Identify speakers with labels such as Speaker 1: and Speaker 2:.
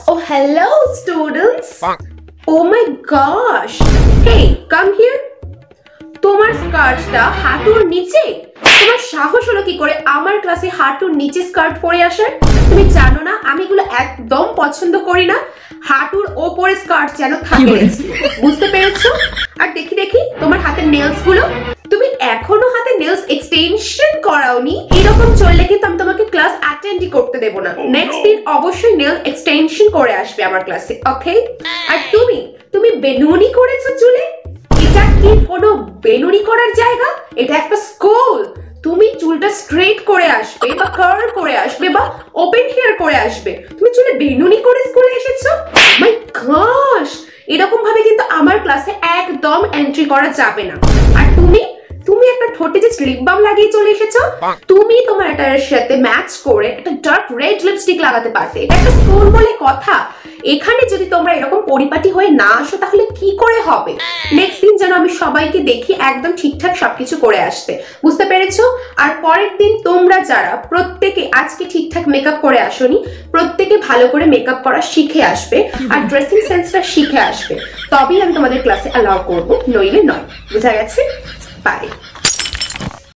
Speaker 1: Oh, hello, students. Oh my gosh. Hey, come here. তোমার স্কার্টটা হাঁটুর নিচে? তোমার সাহস হলো কি করে আমার ক্লাসে হাঁটুর নিচে স্কার্ট পরে আসার? তুমি জানো না আমি এগুলো একদম পছন্দ করি না। হাঁটুর ওপরে স্কার্ট যেন থাকে, বুঝতে পেরেছো? আর দেখি দেখি তোমার হাতের নেলস গুলো, তুমি এখনো হাতে নেলস এক্সটেনশন করাওনি। এরকম চললে কিন্তু আমি তোমাকে ক্লাস অ্যাটেন্ডই করতে দেব না। নেক্সট দিন অবশ্যই নেল এক্সটেনশন করে আসবে আমার ক্লাসে, ওকে? আর তুমি বেনুনি করেছো চুলে? এটা কি কোনো বেনুনি করার জায়গা? এটা একটা স্কুল। তুমি চুলটা স্ট্রেট করে আসবে বা কার্ল করে আসবে বা ওপেন হেয়ার করে আসবে। তুমি চুলে বেনুনি করে স্কুলে এসেছো? মাই গশ, এরকম ভাবে কিন্তু আমার ক্লাসে একদম এন্ট্রি করা যাবে না। আর তুমি একটা ঠোঁটে যে স্লিপ বাম লাগিয়ে চলে এসেছো। তুমি তোমার এটার সাথে ম্যাচ করে একটা ডার্ক রেড লিপস্টিক লাগাতে পারতে। এটা একটা স্কুল বলে কথা। এখানে যদি তোমরা এরকম পরিপাটি হয়ে না আসো তাহলে কি করে হবে? নেক্সট দিন যেন আমি সবাইকে দেখি একদম ঠিকঠাক সবকিছু করে আসতে, বুঝতে পেরেছো? আর পরের দিন তোমরা যারা প্রত্যেকে আজকে ঠিকঠাক মেকআপ করে আসোনি, প্রত্যেকে ভালো করে মেকআপ করা শিখে আসবে আর ড্রেসিং সেন্সটা শিখে আসবে, তবেই আমি তোমাদের ক্লাসে অ্যালাউ করবো, নইলে নয়। বুঝা গেছে? Bye.